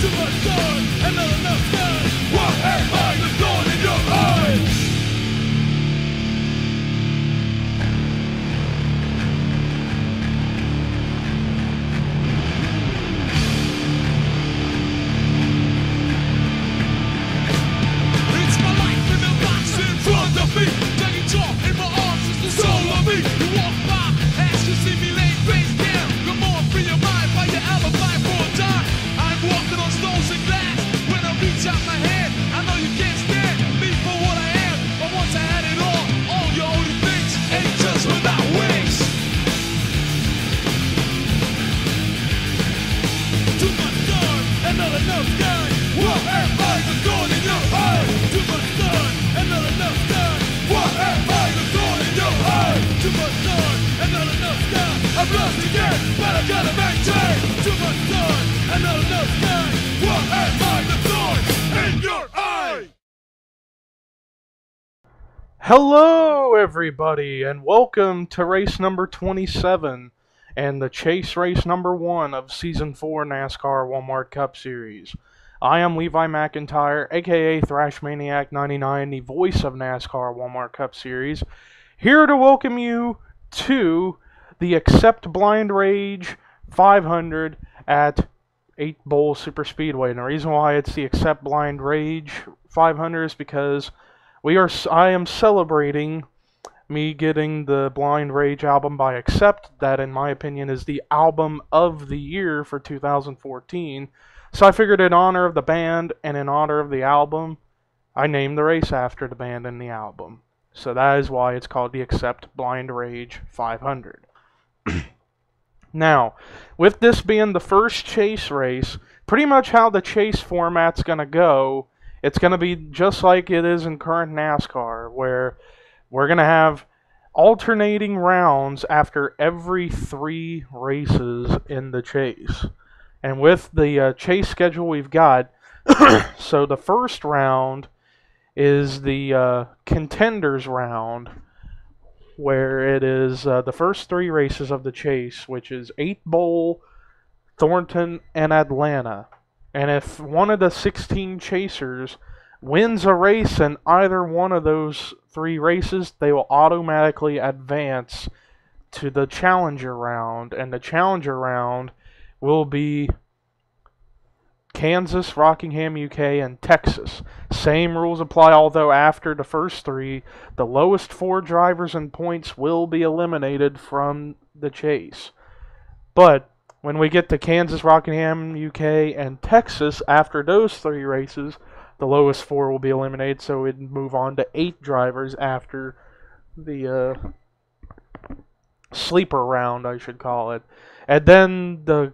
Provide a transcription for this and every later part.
Too much sun and not enough sun. What am I, the thorn in your eye? It's my life in the box in front of me. Taking talk in my arms is the soul of me. You walk by, ask to see me laying face down. Come on, free your mind, find your alibi for a time. I'm walking on stones and glass. When I reach out my hand, I know you can't stand me for what I am. But once I had it all your only things ain't just without wings. Too much sun and not enough sky. What am I, the thorn in your eye? Too much sun and not enough sky. What am I, the thorn in your eye? Too much sun and not enough sky. I'm lost again, but I gotta maintain. Too much sun and not enough sky. What am I, the thorn in your eye? Hello everybody and welcome to race number 27 and the chase race number 1 of Season 4 NASCAR Walmart Cup Series. I am Levi McIntyre, aka Thrash Maniac 99, the voice of NASCAR Walmart Cup Series, here to welcome you to the Accept Blind Rage 500 at 8 Bowl Superspeedway. And the reason why it's the Accept Blind Rage 500 is because I am celebrating me getting the Blind Rage album by Accept. That, in my opinion, is the album of the year for 2014. So I figured in honor of the band and in honor of the album, I named the race after the band and the album. So that is why it's called the Accept Blind Rage 500. Now, with this being the first chase race, pretty much how the chase format's going to go, it's going to be just like it is in current NASCAR, where we're going to have alternating rounds after every 3 races in the chase. And with the chase schedule we've got, so the first round is the contenders round, where it is the first 3 races of the chase, which is 8 Bowl, Thornton, and Atlanta. And if one of the 16 chasers wins a race in either one of those 3 races, they will automatically advance to the challenger round. And the challenger round will be Kansas, Rockingham, UK, and Texas. Same rules apply, although after the first 3, the lowest 4 drivers in points will be eliminated from the chase. But when we get to Kansas, Rockingham, UK, and Texas, after those 3 races, the lowest 4 will be eliminated, so we'd move on to 8 drivers after the sleeper round, I should call it. And then the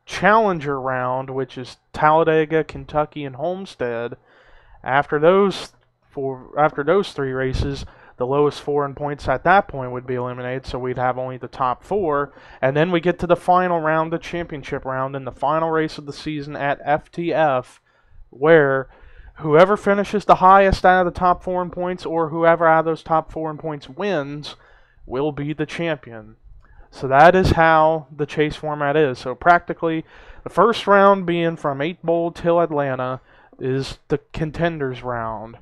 challenger round, which is Talladega, Kentucky, and Homestead. After those 3 races, the lowest 4 in points at that point would be eliminated, so we'd have only the top 4. And then we get to the final round, the championship round, and the final race of the season at FTF, where whoever finishes the highest out of the top 4 in points, or whoever out of those top 4 in points wins, will be the champion. So that is how the chase format is. So practically, the first round being from 8 Bowl till Atlanta is the contenders round.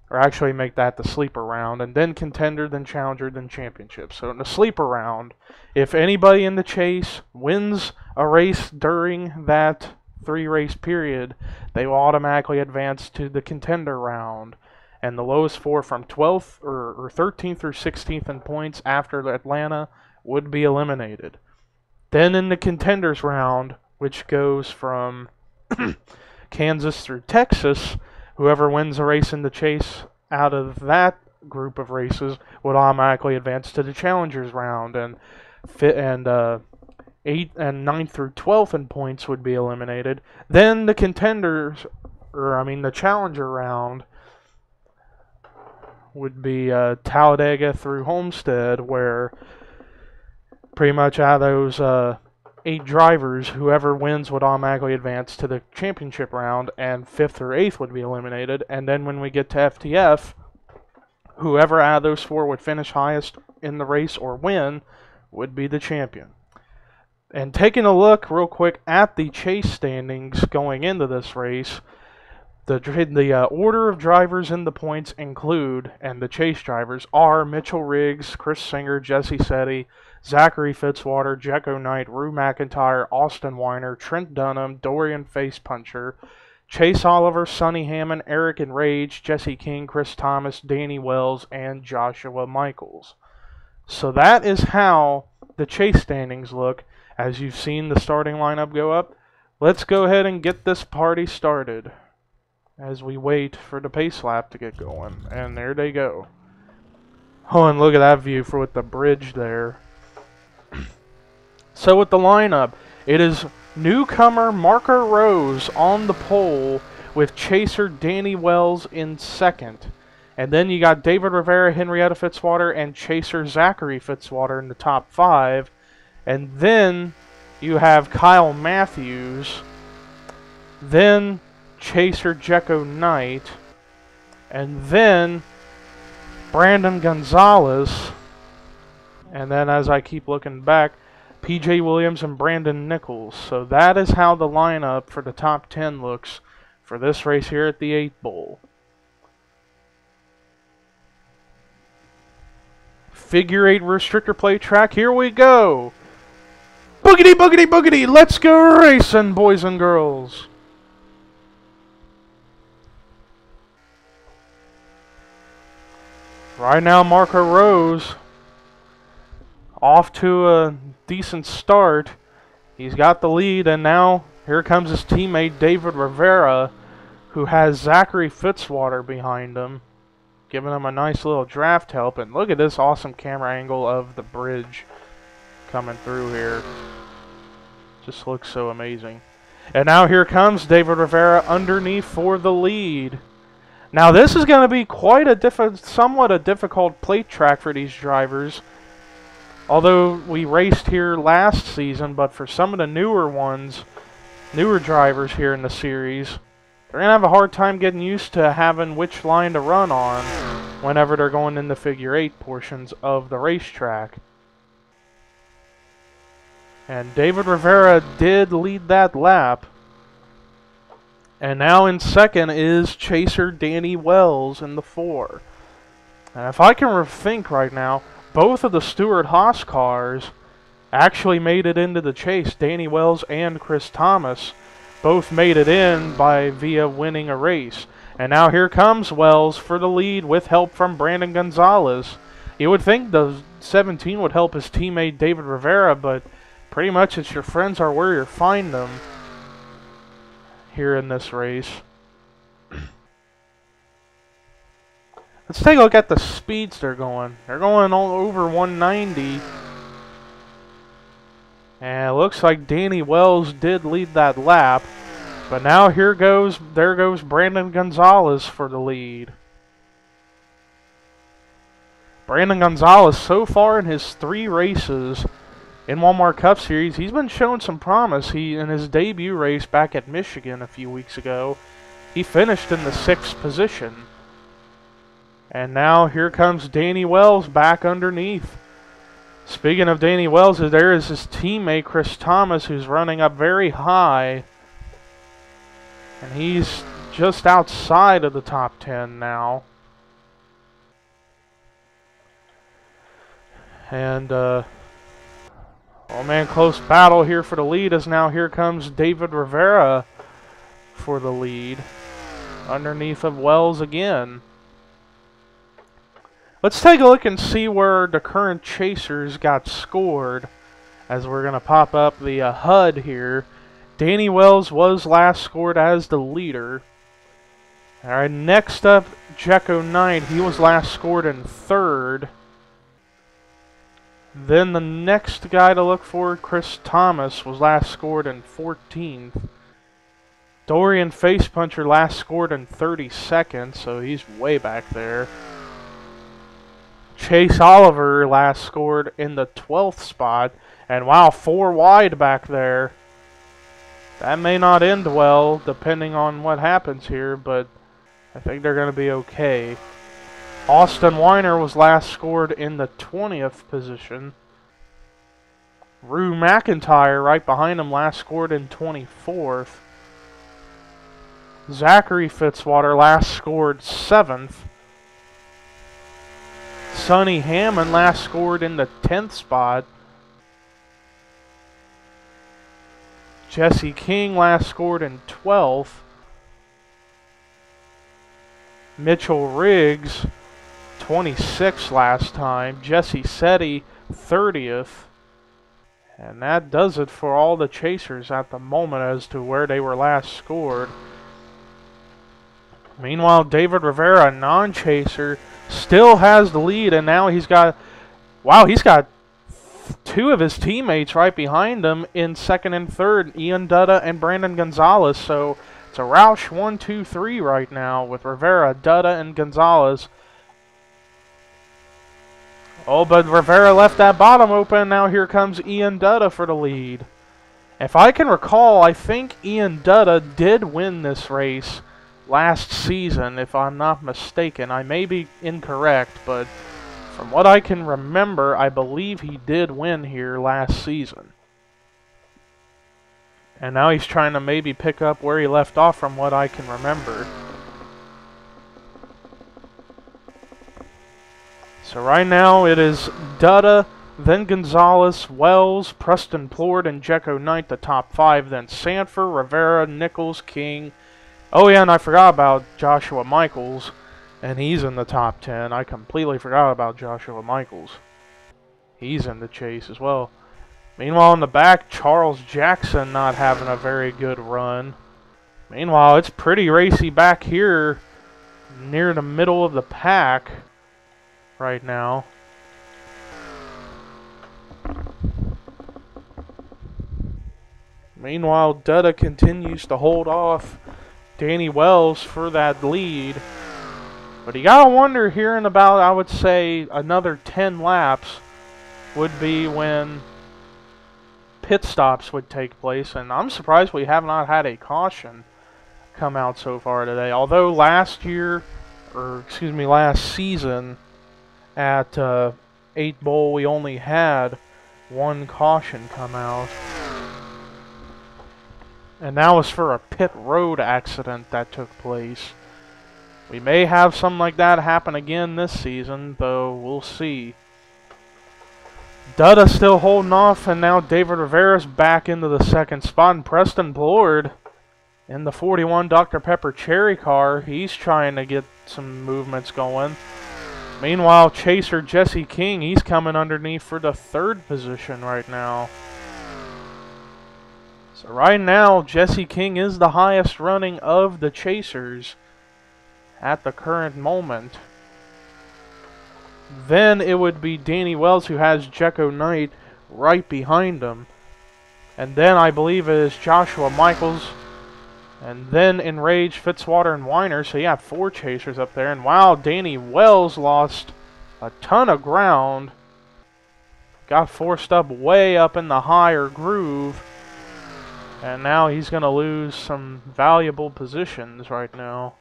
Or actually make that the sleeper round. And then contender, then challenger, then championship. So in the sleeper round, if anybody in the chase wins a race during that 3-race period, they will automatically advance to the contender round. And the lowest 4 from 12th or 13th through 16th in points after Atlanta would be eliminated. Then in the contenders round, which goes from Kansas through Texas, whoever wins a race in the chase out of that group of races would automatically advance to the challengers round, and 8th and 9th through 12th in points would be eliminated. Then the the challenger round would be Talladega through Homestead, where pretty much out of those 8 drivers, whoever wins would automatically advance to the championship round, and 5th or 8th would be eliminated. And then when we get to FTF, whoever out of those 4 would finish highest in the race or win would be the champion. And taking a look real quick at the chase standings going into this race, the order of drivers in the points include, and the chase drivers are Mitchell Riggs, Chris Singer, Jesse Setti, Zachary FITZWATER, Jekko Knight, Rue McIntyre, Austin Weiner, Trent Dunham, Dorian Facepuncher, Chase Oliver, Sonny Hammond, Eric Enrage, Jesse King, Chris Thomas, Danny Wells, and Joshua Michaels. So that is how the chase standings look as you've seen the starting lineup go up. Let's go ahead and get this party started as we wait for the pace lap to get going. And there they go. Oh, and look at that view with the bridge there. So with the lineup, it is newcomer Marco Rose on the pole with chaser Danny Wells in second. And then you got David Rivera, Henrietta FITZWATER, and chaser Zachary FITZWATER in the top 5. And then you have Kyle Matthews, then chaser Jekko Knight, and then Brandon Gonzalez, and then as I keep looking back, PJ Williams and Brandon Nichols. So that is how the lineup for the top 10 looks for this race here at the 8 Bowl. Figure 8 restrictor plate track, here we go! Boogity, boogity, boogity, let's go racing, boys and girls! Right now, Marco Rose off to a decent start. He's got the lead, and now here comes his teammate David Rivera, who has Zachary FITZWATER behind him, giving him a nice little draft help. And look at this awesome camera angle of the bridge coming through here. Just looks so amazing. And now here comes David Rivera underneath for the lead. Now this is going to be quite a somewhat a difficult plate track for these drivers. Although we raced here last season, but for some of the newer drivers here in the series, they're going to have a hard time getting used to having which line to run on whenever they're going in the figure 8 portions of the racetrack. And David Rivera did lead that lap. And now in second is chaser Danny Wells in the 4. And if I can think right now, both of the Stewart-Haas cars actually made it into the chase. Danny Wells and Chris Thomas both made it in via winning a race. And now here comes Wells for the lead with help from Brandon Gonzalez. You would think the 17 would help his teammate David Rivera, but pretty much it's your friends are where you find them here in this race. Let's take a look at the speeds they're going. They're going all over 190. And it looks like Danny Wells did lead that lap. But now there goes Brandon Gonzalez for the lead. Brandon Gonzalez, so far in his 3 races in Walmart Cup Series, he's been showing some promise. In his debut race back at Michigan a few weeks ago, he finished in the 6th position. And now here comes Danny Wells back underneath. Speaking of Danny Wells, there is his teammate Chris Thomas, who's running up very high. And he's just outside of the top 10 now. And, oh man, close battle here for the lead, as now here comes David Rivera for the lead, underneath of Wells again. Let's take a look and see where the current chasers got scored, as we're going to pop up the HUD here. Danny Wells was last scored as the leader. Alright, next up, Jekko Knight. He was last scored in 3rd. Then the next guy to look for, Chris Thomas, was last scored in 14th. Dorian Facepuncher last scored in 32nd, so he's way back there. Chase Oliver last scored in the 12th spot. And wow, 4 wide back there. That may not end well, depending on what happens here, but I think they're going to be okay. Austin Weiner was last scored in the 20th position. Rue McIntyre right behind him, last scored in 24th. Zachary FITZWATER last scored 7th. Sonny Hammond last scored in the 10th spot. Jesse King last scored in 12th. Mitchell Riggs, 26th last time. Jesse Setti, 30th. And that does it for all the chasers at the moment as to where they were last scored. Meanwhile, David Rivera, a non-chaser, still has the lead, and now he's got, wow, he's got two of his teammates right behind him in second and third, Ian Dutta and Brandon Gonzalez. So it's a Roush 1, 2, 3 right now with Rivera, Dutta, and Gonzalez. Oh, but Rivera left that bottom open. Now here comes Ian Dutta for the lead. If I can recall, I think Ian Dutta did win this race last season, if I'm not mistaken. I may be incorrect, but from what I can remember, I believe he did win here last season. And now he's trying to maybe pick up where he left off from what I can remember. So right now it is Dutta, then Gonzalez, Wells, Preston Plord, and Jekko Knight, the top 5. Then Sanford, Rivera, Nichols, King. Oh yeah, and I forgot about Joshua Michaels, and he's in the top 10. I completely forgot about Joshua Michaels. He's in the chase as well. Meanwhile, in the back, Charles Jackson not having a very good run. Meanwhile, it's pretty racy back here near the middle of the pack right now. Meanwhile, Dutta continues to hold off Danny Wells for that lead. But you gotta wonder here in about, I would say, another 10 laps would be when pit stops would take place. And I'm surprised we have not had a caution come out so far today. Although last season at 8 Bowl we only had one caution come out. And that was for a pit road accident that took place. We may have something like that happen again this season, though we'll see. Dutta still holding off, and now David Rivera's back into the second spot. And Preston Plord in the 41 Dr. Pepper Cherry car. He's trying to get some movements going. Meanwhile, chaser Jesse King, he's coming underneath for the 3rd position right now. So right now, Jesse King is the highest running of the chasers at the current moment. Then it would be Danny Wells, who has Jekko Knight right behind him. And then I believe it is Joshua Michaels. And then Enraged, FITZWATER, and WEINER. So you have 4 chasers up there. And wow, Danny Wells lost a ton of ground. Got forced up way up in the higher groove. And now he's going to lose some valuable positions right now.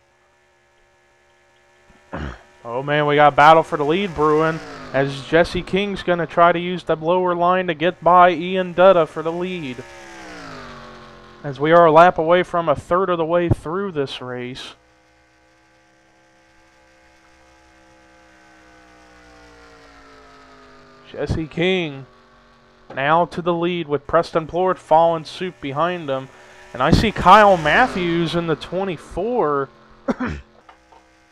Oh man, we got a battle for the lead brewing, as Jesse King's going to try to use the lower line to get by Ian Dutta for the lead. As we are a lap away from a third of the way through this race. Jesse King now to the lead with Preston Plord following suit behind him. And I see Kyle Matthews in the 24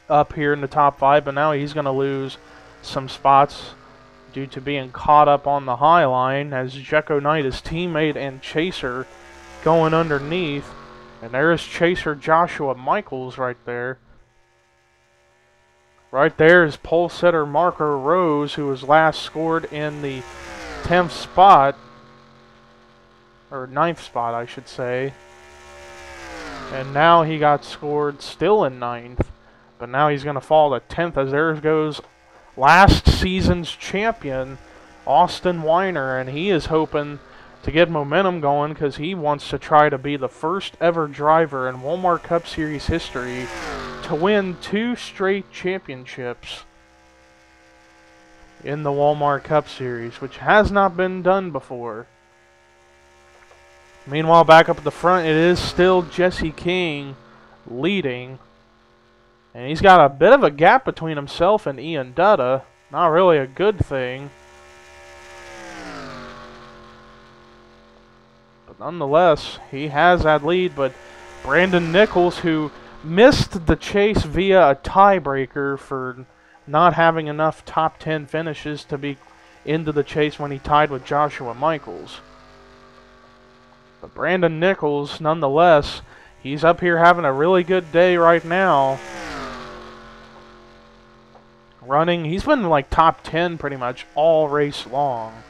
up here in the top 5, but now he's going to lose some spots due to being caught up on the high line, as Jekko Knight, his teammate and chaser, going underneath. And there's chaser Joshua Michaels right there. Right there is pole setter Marco Rose, who was last scored in the 10th spot, or 9th spot I should say, and now he got scored still in 9th, but now he's going to fall to 10th, as there goes last season's champion Austin Weiner, and he is hoping to get momentum going because he wants to try to be the first ever driver in Walmart Cup Series history to win 2 straight championships in the Walmart Cup Series, which has not been done before. Meanwhile, back up at the front, it is still Jesse King leading. And he's got a bit of a gap between himself and Ian Dutta. Not really a good thing. But nonetheless, he has that lead. But Brandon Nichols, who missed the chase via a tiebreaker for not having enough top 10 finishes to be into the chase when he tied with Joshua Michaels. But Brandon Nichols, nonetheless, he's up here having a really good day right now. Running, he's been like top 10 pretty much all race long.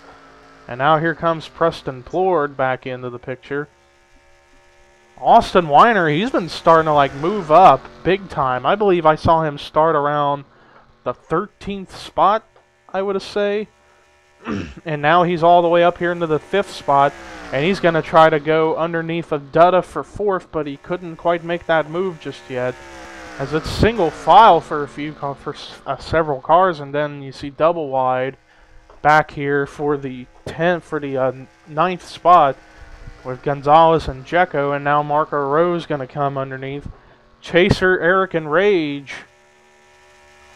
And now here comes Preston Plord back into the picture. Austin Weiner, he's been starting to like move up big time. I believe I saw him start around the 13th spot, I would say. And now he's all the way up here into the 5th spot. And he's going to try to go underneath of Dutta for 4th, but he couldn't quite make that move just yet. As it's single file for several cars, and then you see double wide back here for the 9th spot with Gonzalez and Jecko, and now Marco Rose going to come underneath. Chaser Eric and Rage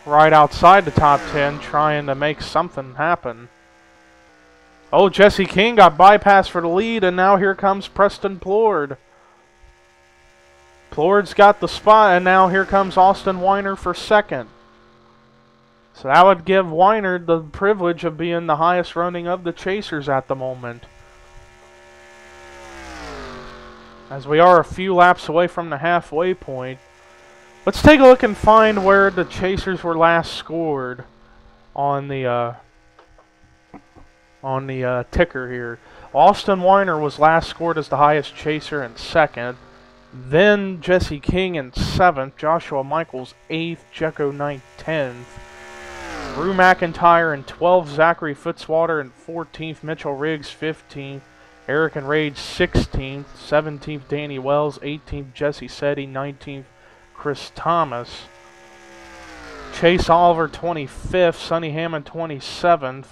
right outside the top 10, trying to make something happen. Oh, Jesse King got bypassed for the lead, and now here comes Preston Plord. Plord's got the spot, and now here comes Austin Weiner for 2nd. So that would give Weiner the privilege of being the highest running of the chasers at the moment. As we are a few laps away from the halfway point. Let's take a look and find where the chasers were last scored on the ticker here. Austin Weiner was last scored as the highest chaser in 2nd. Then Jesse King in 7th. Joshua Michaels 8th. Jecko 9th, 10th. Drew McIntyre in 12th. Zachary FITZWATER in 14th. Mitchell Riggs 15th. Eric and Rage 16th. 17th Danny Wells. 18th Jesse Setti. 19th Chris Thomas. Chase Oliver 25th. Sonny Hammond 27th.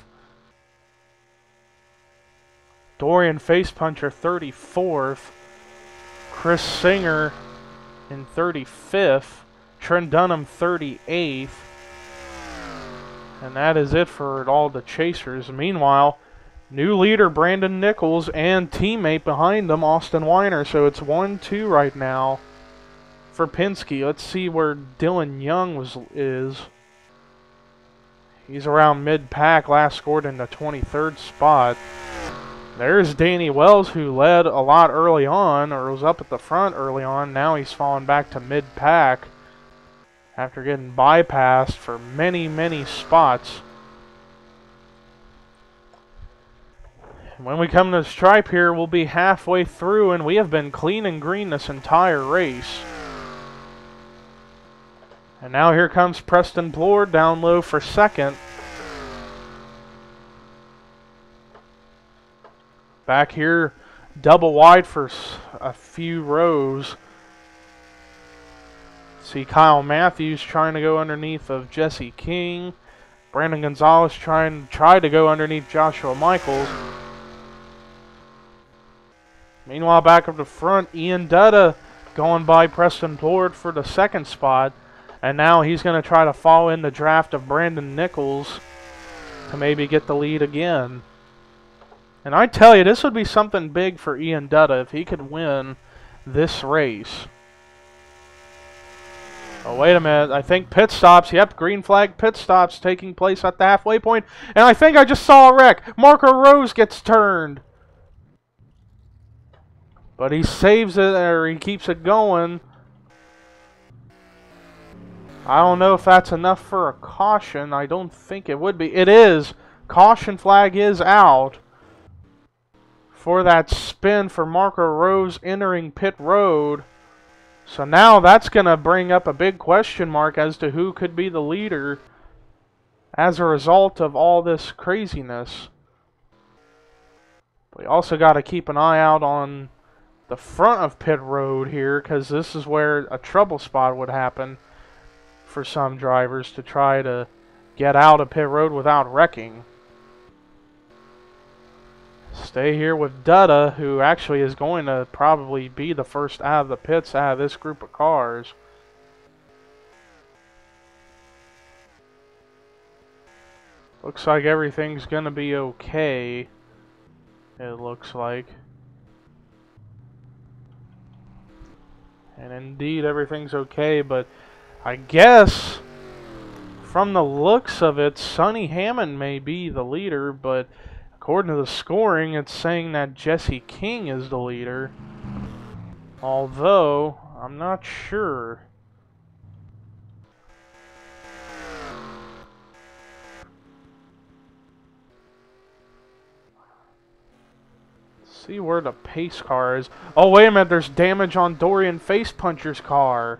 Dorian Facepuncher 34th. Chris Singer in 35th. Trent Dunham 38th. And that is it for all the chasers. Meanwhile, new leader Brandon Nichols and teammate behind them, Austin Weiner. So it's 1-2 right now for Penske. Let's see where Dylan Young is. He's around mid-pack, last scored in the 23rd spot. There's Danny Wells, who led a lot early on, or was up at the front early on. Now he's fallen back to mid-pack after getting bypassed for many, many spots. When we come to the stripe here, we'll be halfway through, and we have been clean and green this entire race. And now here comes Preston Plord down low for 2nd. Back here, double wide for a few rows. See Kyle Matthews trying to go underneath of Jesse King. Brandon Gonzalez tried to go underneath Joshua Michaels. Meanwhile, back up the front, Ian Dutta going by Preston Plord for the 2nd spot. And now he's going to try to follow in the draft of Brandon Nichols to maybe get the lead again. And I tell you, this would be something big for Ian Dutta if he could win this race. Oh, wait a minute. I think pit stops. Yep, green flag pit stops taking place at the halfway point. And I think I just saw a wreck. Marco Rose gets turned. But he saves it, or he keeps it going. I don't know if that's enough for a caution. I don't think it would be. It is. Caution flag is out for that spin for Marco Rose entering pit road. So now that's going to bring up a big question mark as to who could be the leader as a result of all this craziness. We also got to keep an eye out on the front of pit road here, because this is where a trouble spot would happen for some drivers to try to get out of pit road without wrecking. Stay here with Dutta, who actually is going to probably be the first out of the pits out of this group of cars. Looks like everything's going to be okay. It looks like. And indeed, everything's okay, but I guess from the looks of it, Sonny Hammond may be the leader, but according to the scoring, it's saying that Jesse King is the leader. Although, I'm not sure. See where the pace car is. Oh, wait a minute, there's damage on Dorian Face Puncher's car.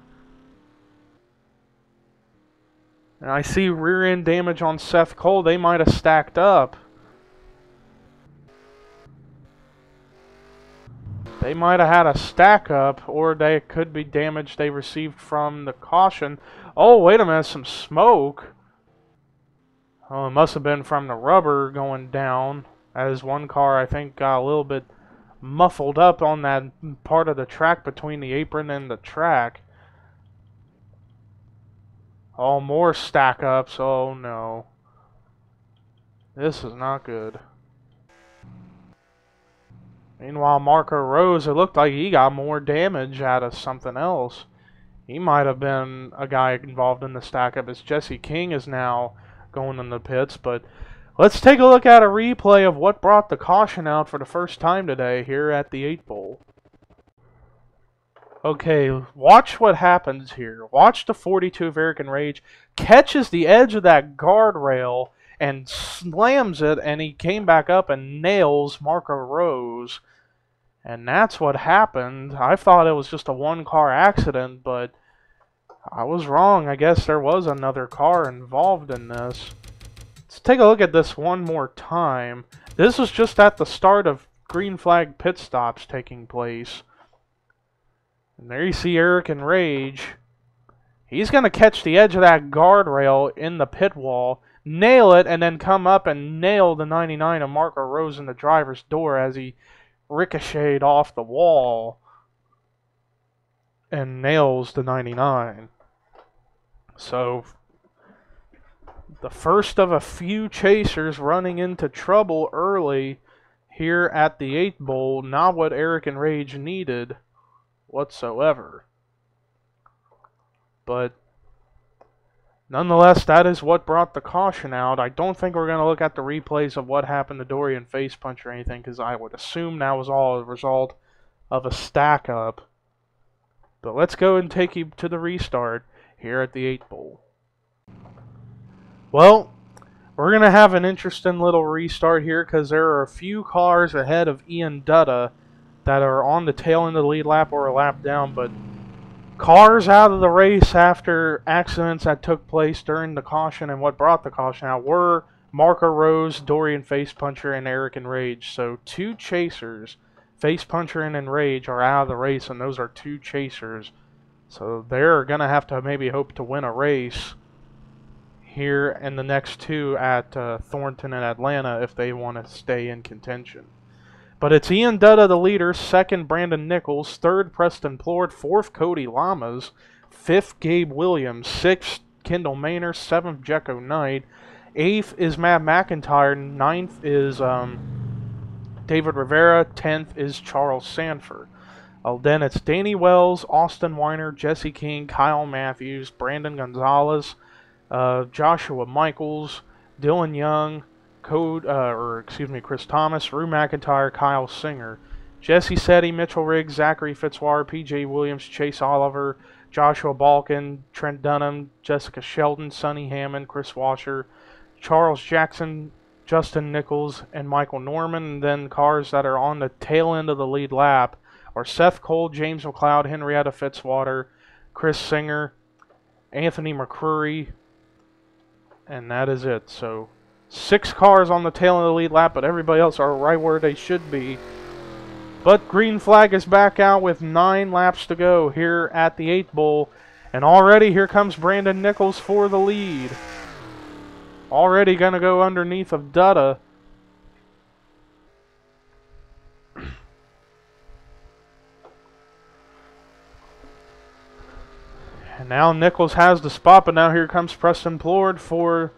And I see rear end damage on Seth Cole. They might have stacked up. They might have had a stack up, or they could be damage they received from the caution. Oh, wait a minute, some smoke. Oh, it must have been from the rubber going down, as one car, I think, got a little bit muffled up on that part of the track between the apron and the track. Oh, more stack ups. Oh, no. This is not good. Meanwhile, Marco Rose, it looked like he got more damage out of something else. He might have been a guy involved in the stack up, as Jesse King is now going in the pits. But let's take a look at a replay of what brought the caution out for the first time today here at the 8 Bowl. Okay, watch what happens here. Watch the 42 of Eric and Rage catches the edge of that guardrail and slams it, and he came back up and nails Marco Rose. And that's what happened. I thought it was just a one-car accident, but I was wrong. I guess there was another car involved in this. Let's take a look at this one more time. This was just at the start of green flag pit stops taking place. And there you see Eric and Rage. He's going to catch the edge of that guardrail in the pit wall, nail it, and then come up and nail the 99 of Marco Rose in the driver's door as he ricocheted off the wall and nails the 99. So, the first of a few chasers running into trouble early here at the 8 Bowl. Not what Eric and Rage needed whatsoever. But nonetheless, that is what brought the caution out. I don't think we're going to look at the replays of what happened to Dorian Face Punch or anything, because I would assume that was all a result of a stack up. But let's go and take you to the restart here at the 8 Bowl. Well, we're going to have an interesting little restart here, because there are a few cars ahead of Ian Dutta that are on the tail end of the lead lap or a lap down, but cars out of the race after accidents that took place during the caution, and what brought the caution out were Marco Rose, Dorian Face Puncher, and Eric and Rage. So two chasers, Face Puncher and Rage, are out of the race, and those are two chasers. So they're going to have to maybe hope to win a race here in the next two at Thornton and Atlanta if they want to stay in contention. But it's Ian Dutta, the leader, second Brandon Nichols, third Preston Plord, fourth Cody Lamas, fifth Gabe Williams, sixth Kendall MAYNOR, seventh Jecko Knight, eighth is Matt McIntyre, ninth is David Rivera, 10th is Charles Sanford. Then it's Danny Wells, Austin Weiner, Jesse King, Kyle Matthews, Brandon Gonzalez, Joshua Michaels, Dylan Young, Chris Thomas, Rue McIntyre, Kyle Singer, Jesse Setti, Mitchell Riggs, Zachary FITZWATER, PJ Williams, Chase Oliver, Joshua Balkin, Trent Dunham, Jessica Shelton, Sonny Hammond, Chris Washer, Charles Jackson, Justin Nichols, and Michael Norman. And then cars that are on the tail end of the lead lap are Seth Cole, James McLeod, Henrietta FITZWATER, Chris Singer, Anthony McCrory, and that is it. So 6 cars on the tail of the lead lap, but everybody else are right where they should be. But green flag is back out with 9 laps to go here at the 8 Bowl. And already here comes Brandon Nichols for the lead. Already going to go underneath of Dutta. And now Nichols has the spot, but now here comes Preston Plord for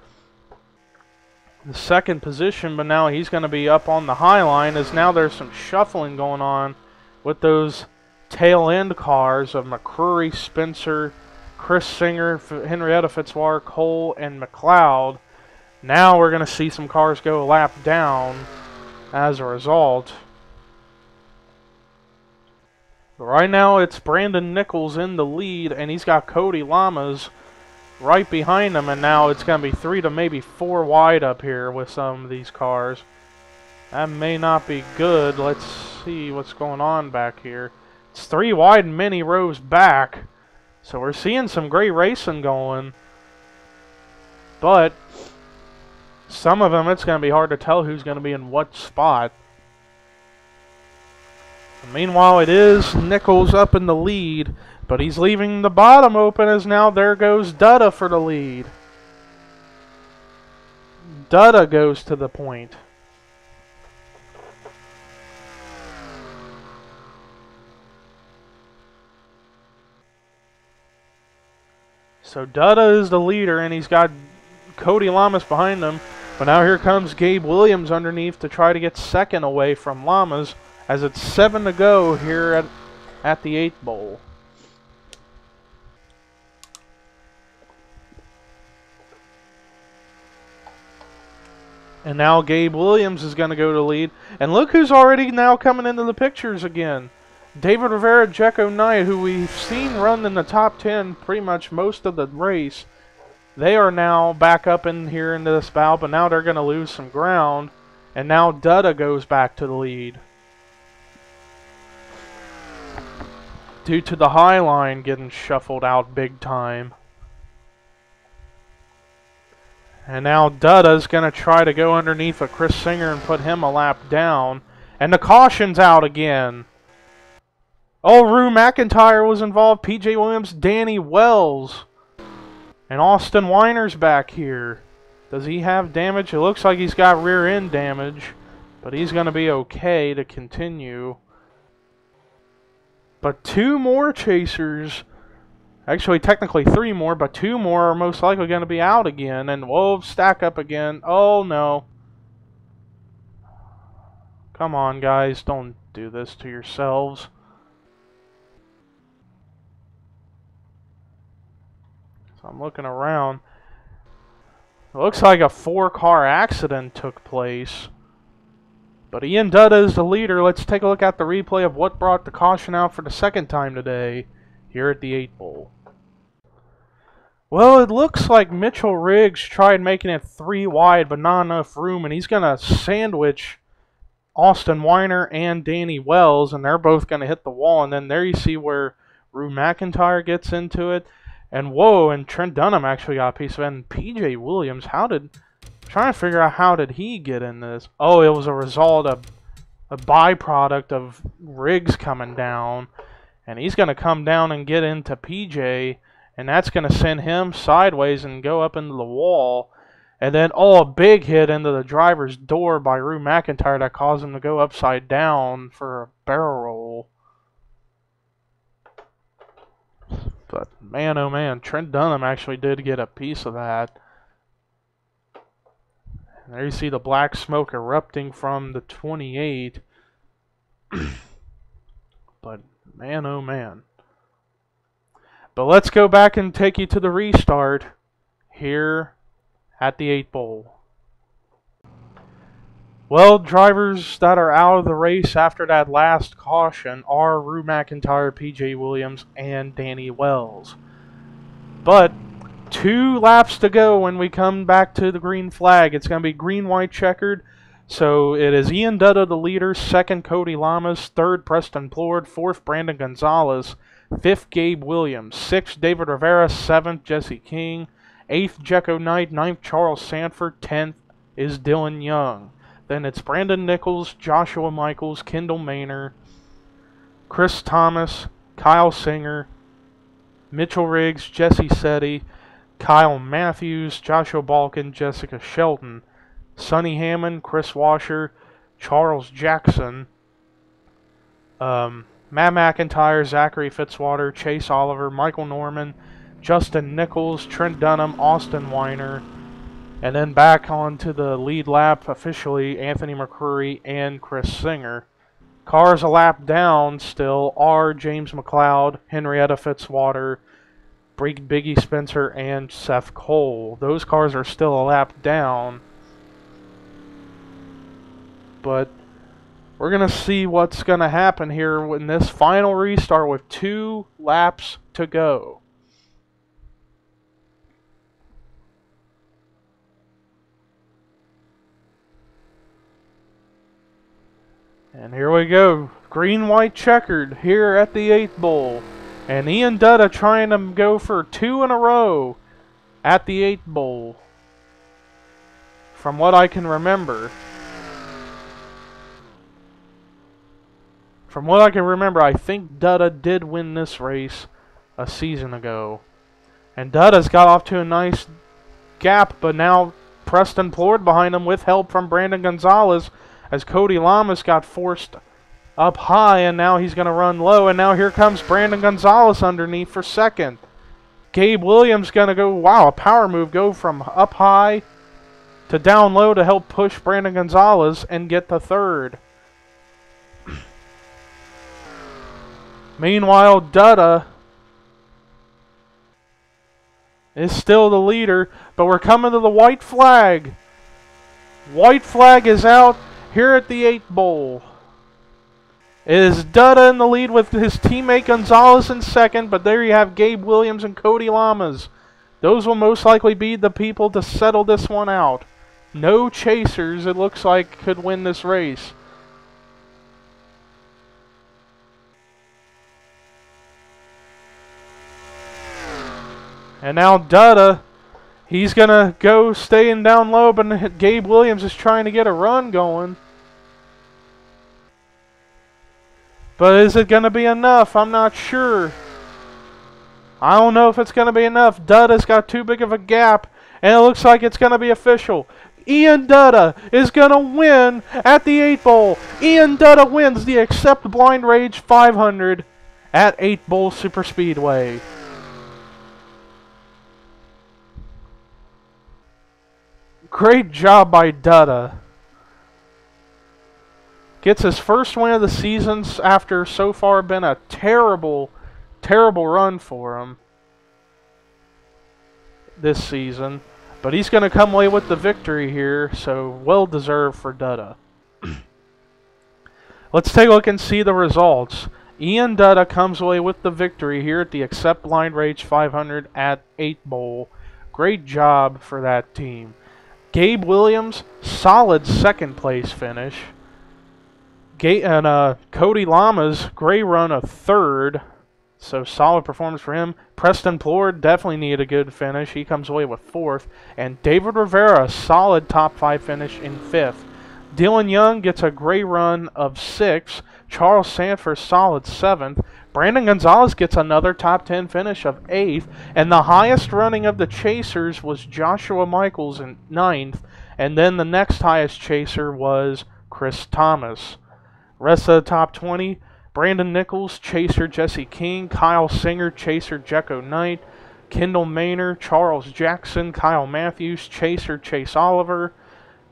the second position, but now he's going to be up on the high line as now there's some shuffling going on with those tail end cars of McCrory, Spencer, Chris Singer, Henrietta FITZWATER, Cole, and McLeod. Now we're going to see some cars go a lap down as a result. But right now it's Brandon Nichols in the lead, and he's got Cody Lamas right behind him, and now it's going to be 3 to maybe 4 wide up here with some of these cars. That may not be good. Let's see what's going on back here. It's 3 wide and many rows back. So we're seeing some great racing going. But some of them, it's going to be hard to tell who's going to be in what spot. Meanwhile, it is Nichols up in the lead, but he's leaving the bottom open as now there goes Dutta for the lead. Dutta goes to the point. So Dutta is the leader, and he's got Cody Lamas behind him. But now here comes Gabe Williams underneath to try to get second away from Lamas, as it's 7 to go here at the 8 Bowl. And now Gabe Williams is going to go to lead. And look who's already now coming into the pictures again. David Rivera, Jekko Knight, who we've seen run in the top 10 pretty much most of the race. They are now back up in here into this bout, but now they're going to lose some ground. And now Dutta goes back to the lead, due to the high line getting shuffled out big time. And now Dutta's going to try to go underneath of Chris Singer and put him a lap down. And the caution's out again. Oh, Rue McIntyre was involved. PJ Williams, Danny Wells. And Austin Weiner's back here. Does he have damage? It looks like he's got rear end damage, but he's going to be okay to continue. But 2 more chasers, actually technically 3 more, but 2 more are most likely going to be out again. And whoa, stack up again. Oh no. Come on guys, don't do this to yourselves. So I'm looking around. It looks like a 4-car accident took place. But Ian Dutta is the leader. Let's take a look at the replay of what brought the caution out for the second time today here at the 8 Bowl. Well, it looks like Mitchell Riggs tried making it 3 wide, but not enough room, and he's going to sandwich Austin Weiner and Danny Wells, and they're both going to hit the wall. And then there you see where Rue McIntyre gets into it. And whoa, and Trent Dunham actually got a piece of it. And PJ Williams, trying to figure out how did he get in this. Oh, it was a result of a byproduct of Riggs coming down. And he's going to come down and get into PJ. And that's going to send him sideways and go up into the wall. And then, oh, a big hit into the driver's door by Rue McIntyre that caused him to go upside down for a barrel roll. But, man, oh man, Trent Dunham actually did get a piece of that. And there you see the black smoke erupting from the 28. But, man, oh man. But let's go back and take you to the restart here at the 8 Bowl. Well, drivers that are out of the race after that last caution are Rue McIntyre, PJ Williams, and Danny Wells. But 2 laps to go when we come back to the green flag. It's going to be green, white, checkered. So it is Ian Dutta the leader, 2nd Cody Lamas, 3rd Preston Plord, 4th Brandon Gonzalez, 5th Gabe Williams, 6th David Rivera, 7th Jesse King, 8th Jekko Knight, 9th Charles Sanford, 10th is Dylan Young. Then it's Brandon Nichols, Joshua Michaels, Kendall Maynor, Chris Thomas, Kyle Singer, Mitchell Riggs, Jesse Setti, Kyle Matthews, Joshua Balkin, Jessica Shelton, Sonny Hammond, Chris Washer, Charles Jackson, Matt McIntyre, Zachary Fitzwater, Chase Oliver, Michael Norman, Justin Nichols, Trent Dunham, Austin Weiner. And then back onto the lead lap officially, Anthony McCrory and Chris Singer. Cars a lap down still are James McLeod, Henrietta Fitzwater, Biggie Spencer, and Seth Cole. Those cars are still a lap down. But we're going to see what's going to happen here in this final restart with 2 laps to go. And here we go. Green, white, checkered here at the 8 Bowl. And Ian Dutta trying to go for 2 in a row at the 8 Bowl. From what I can remember. I think Dutta did win this race a season ago. And Dutta's got off to a nice gap, but now Preston Plord behind him with help from Brandon Gonzalez as Cody Lamas got forced up high, and now he's going to run low. And now here comes Brandon Gonzalez underneath for second. Gabe Williams going to go, wow, a power move, go from up high to down low to help push Brandon Gonzalez and get to third. Meanwhile, Dutta is still the leader, but we're coming to the white flag. White flag is out here at the 8 Bowl. It is Dutta in the lead with his teammate Gonzalez in second, but there you have Gabe Williams and Cody Lamas. Those will most likely be the people to settle this one out. No chasers, it looks like, could win this race. And now Dutta, he's going to go staying down low, but Gabe Williams is trying to get a run going. But is it going to be enough? I'm not sure. I don't know if it's going to be enough. Dutta's got too big of a gap, and it looks like it's going to be official. Ian Dutta is going to win at the 8 Bowl. Ian Dutta wins the Accept Blind Rage 500 at 8 Bowl Superspeedway. Great job by Dutta. Gets his first win of the season after so far been a terrible, terrible run for him this season. But he's going to come away with the victory here, so well deserved for Dutta. Let's take a look and see the results. Ian Dutta comes away with the victory here at the Accept Blind Rage 500 at 8 Bowl. Great job for that team. Gabe Williams, solid second place finish. Cody Lamas, great run of third. So solid performance for him. Preston Plord definitely needed a good finish. He comes away with fourth. And David Rivera, solid top 5 finish in fifth. Dylan Young gets a great run of sixth. Charles Sanford, solid seventh. Brandon Gonzalez gets another top 10 finish of eighth. And the highest running of the chasers was Joshua Michaels in ninth. And then the next highest chaser was Chris Thomas. Rest of the top 20, Brandon Nichols, chaser Jesse King, Kyle Singer, chaser Jecko Knight, Kendall MAYNOR, Charles Jackson, Kyle Matthews, chaser Chase Oliver,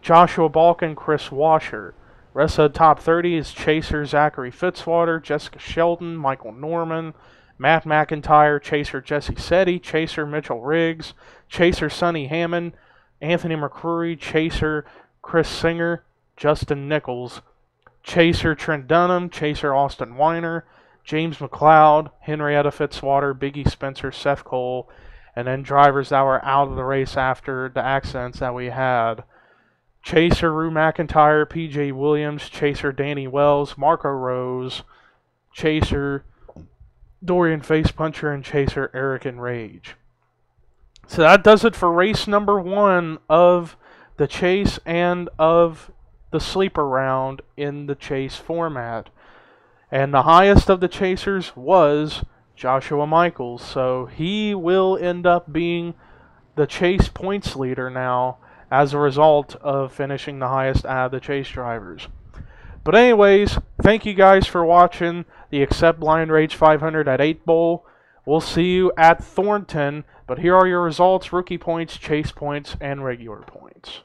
Joshua Balkin, Chris Washer. Rest of the top 30 is chaser Zachary Fitzwater, Jessica Shelton, Michael Norman, Matt McIntyre, chaser Jesse Setti, chaser Mitchell Riggs, chaser Sonny Hammond, Anthony McCrory, chaser Chris Singer, Justin Nichols, chaser Trent Dunham, chaser Austin Weiner, James McLeod, Henrietta Fitzwater, Biggie Spencer, Seth Cole, and then drivers that were out of the race after the accidents that we had. Chaser Rue McIntyre, PJ Williams, chaser Danny Wells, Marco Rose, chaser Dorian Facepuncher, and chaser Eric Enrage. So that does it for race number 1 of the chase and of the sleeper round in the chase format. And the highest of the chasers was Joshua Michaels. So he will end up being the chase points leader now as a result of finishing the highest out of the chase drivers. But anyways, thank you guys for watching the Accept Blind Rage 500 at 8 Bowl. We'll see you at Thornton, but here are your results: rookie points, chase points, and regular points.